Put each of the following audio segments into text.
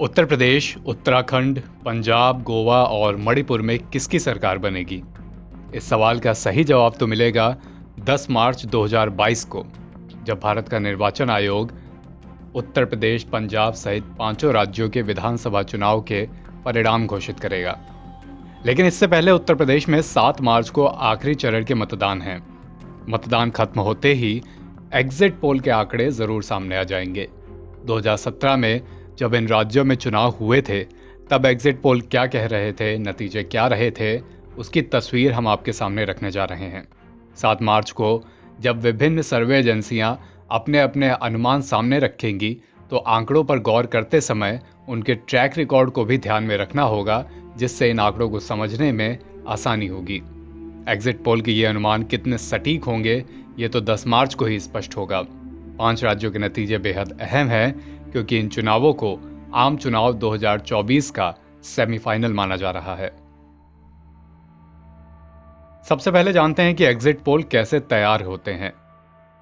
उत्तर प्रदेश, उत्तराखंड, पंजाब, गोवा और मणिपुर में किसकी सरकार बनेगी? इस सवाल का सही जवाब तो मिलेगा 10 मार्च 2022 को, जब भारत का निर्वाचन आयोग उत्तर प्रदेश, पंजाब सहित 5 राज्यों के विधानसभा चुनाव के परिणाम घोषित करेगा। लेकिन इससे पहले उत्तर प्रदेश में 7 मार्च को आखिरी चरण के मतदान हैं। मतदान खत्म होते ही एग्जिट पोल के आंकड़े जरूर सामने आ जाएंगे। 2017 में जब इन राज्यों में चुनाव हुए थे, तब एग्जिट पोल क्या कह रहे थे, नतीजे क्या रहे थे, उसकी तस्वीर हम आपके सामने रखने जा रहे हैं। 7 मार्च को जब विभिन्न सर्वे एजेंसियां अपने अपने अनुमान सामने रखेंगी, तो आंकड़ों पर गौर करते समय उनके ट्रैक रिकॉर्ड को भी ध्यान में रखना होगा, जिससे इन आंकड़ों को समझने में आसानी होगी। एग्जिट पोल के ये अनुमान कितने सटीक होंगे, ये तो 10 मार्च को ही स्पष्ट होगा। 5 राज्यों के नतीजे बेहद अहम हैं, क्योंकि इन चुनावों को आम चुनाव 2024 का सेमीफाइनल माना जा रहा है। सबसे पहले जानते हैं कि एग्जिट पोल कैसे तैयार होते हैं।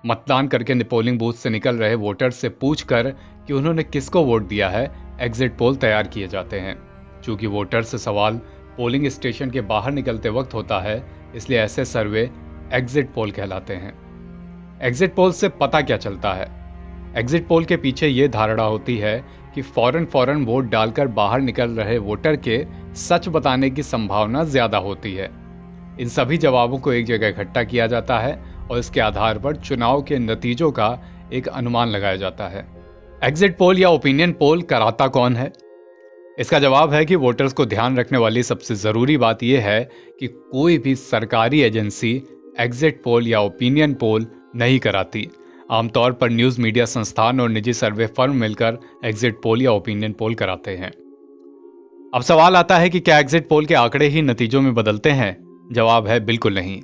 मतदान करके पोलिंग बूथ से निकल रहे वोटर्स से पूछकर कि उन्होंने किसको वोट दिया है, एग्जिट पोल तैयार किए जाते हैं। चूंकि वोटर से सवाल पोलिंग स्टेशन के बाहर निकलते वक्त होता है, इसलिए ऐसे सर्वे एग्जिट पोल कहलाते हैं। एग्जिट पोल से पता क्या चलता है? एग्जिट पोल के पीछे ये धारणा होती है कि फौरन वोट डालकर बाहर निकल रहे वोटर के सच बताने की संभावना ज्यादा होती है। इन सभी जवाबों को एक जगह इकट्ठा किया जाता है और इसके आधार पर चुनाव के नतीजों का एक अनुमान लगाया जाता है। एग्जिट पोल या ओपिनियन पोल कराता कौन है? इसका जवाब है कि वोटर्स को ध्यान रखने वाली सबसे जरूरी बात यह है कि कोई भी सरकारी एजेंसी एग्जिट पोल या ओपिनियन पोल नहीं कराती। आमतौर पर न्यूज मीडिया संस्थान और निजी सर्वे फर्म मिलकर एग्जिट पोल या ओपिनियन पोल कराते हैं। अब सवाल आता है कि क्या एग्जिट पोल के आंकड़े ही नतीजों में बदलते हैं? जवाब है बिल्कुल नहीं।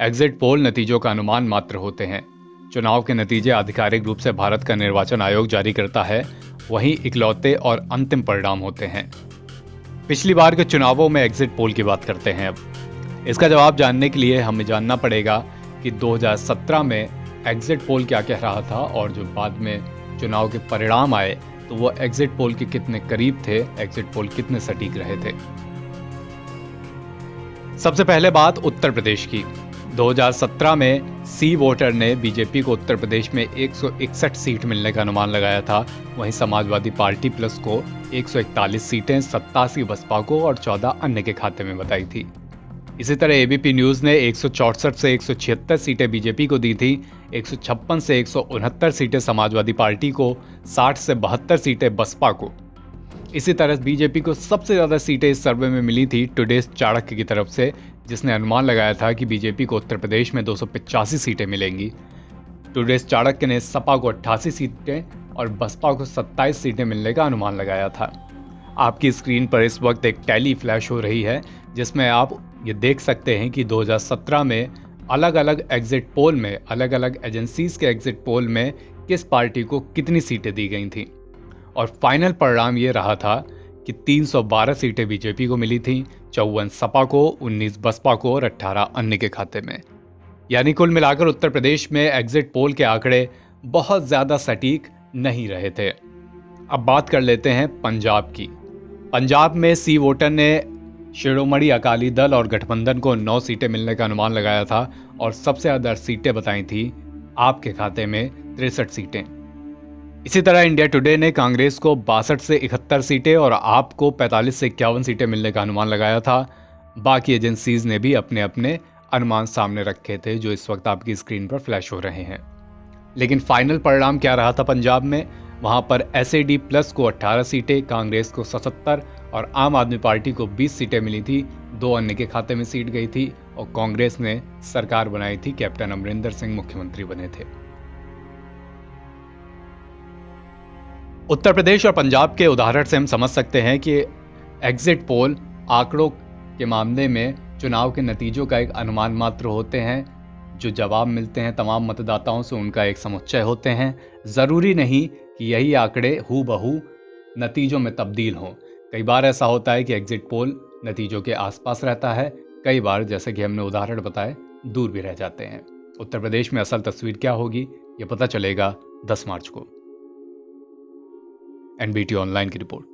एग्जिट पोल नतीजों का अनुमान मात्र होते हैं। चुनाव के नतीजे आधिकारिक रूप से भारत का निर्वाचन आयोग जारी करता है, वहीं इकलौते और अंतिम परिणाम होते हैं। पिछली बार के चुनावों में एग्जिट पोल की बात करते हैं। अब इसका जवाब जानने के लिए हमें जानना पड़ेगा कि 2017 में एग्जिट पोल क्या कह रहा था, और जो बाद में चुनाव के परिणाम आए तो वो एग्जिट पोल के कितने करीब थे, एग्जिट पोल कितने सटीक रहे थे। सबसे पहले बात उत्तर प्रदेश की। 2017 में सी वोटर ने बीजेपी को उत्तर प्रदेश में 161 सीट मिलने का अनुमान लगाया था। वहीं समाजवादी पार्टी प्लस को 141 सीटें, 87 बसपा को और 14 अन्य के खाते में बताई थी। इसी तरह एबीपी न्यूज ने 164 से 176 सीटें बीजेपी को दी थी, 156 से 169 सीटें समाजवादी पार्टी को, 60 से 72 सीटें बसपा को। इसी तरह बीजेपी को सबसे ज्यादा सीटें इस सर्वे में मिली थी टुडेस चाणक्य की तरफ से, जिसने अनुमान लगाया था कि बीजेपी को उत्तर प्रदेश में 285 सीटें मिलेंगी। टुडेस चाणक्य ने सपा को 88 सीटें और बसपा को 27 सीटें मिलने का अनुमान लगाया था। आपकी स्क्रीन पर इस वक्त एक टैली फ्लैश हो रही है, जिसमें आप ये देख सकते हैं कि 2017 में अलग अलग एग्जिट पोल में, अलग अलग एजेंसीज के एग्जिट पोल में किस पार्टी को कितनी सीटें दी गई थी। और फाइनल परिणाम ये रहा था कि 312 सीटें बीजेपी को मिली थी, 54 सपा को, 19 बसपा को और 18 अन्य के खाते में। यानी कुल मिलाकर उत्तर प्रदेश में एग्जिट पोल के आंकड़े बहुत ज्यादा सटीक नहीं रहे थे। अब बात कर लेते हैं पंजाब की। पंजाब में सी वोटर ने शिरोमणि अकाली दल और गठबंधन को 9 सीटें मिलने का अनुमान लगाया था और सबसे ज्यादा सीटें बताई थी आपके खाते में 63 सीटें। इसी तरह इंडिया टुडे ने कांग्रेस को 62 से 71 सीटें और आप को 45 से 51 सीटें मिलने का अनुमान लगाया था। बाकी एजेंसीज ने भी अपने अपने अनुमान सामने रखे थे, जो इस वक्त आपकी स्क्रीन पर फ्लैश हो रहे हैं। लेकिन फाइनल परिणाम क्या रहा था पंजाब में? वहां पर एसएडी प्लस को 18 सीटें, कांग्रेस को 77 और आम आदमी पार्टी को 20 सीटें मिली थी। 2 अन्य के खाते में सीट गई थी और कांग्रेस ने सरकार बनाई थी। कैप्टन अमरिंदर सिंह मुख्यमंत्री बने थे। उत्तर प्रदेश और पंजाब के उदाहरण से हम समझ सकते हैं कि एग्जिट पोल आंकड़ों के मामले में चुनाव के नतीजों का एक अनुमान मात्र होते हैं। जो जवाब मिलते हैं तमाम मतदाताओं से, उनका एक समुच्चय होते हैं। जरूरी नहीं कि यही आंकड़े हूबहू नतीजों में तब्दील हों। कई बार ऐसा होता है कि एग्जिट पोल नतीजों के आसपास रहता है, कई बार जैसे कि हमने उदाहरण बताए दूर भी रह जाते हैं। उत्तर प्रदेश में असल तस्वीर क्या होगी, ये पता चलेगा 10 मार्च को। एनबीटी ऑनलाइन की रिपोर्ट।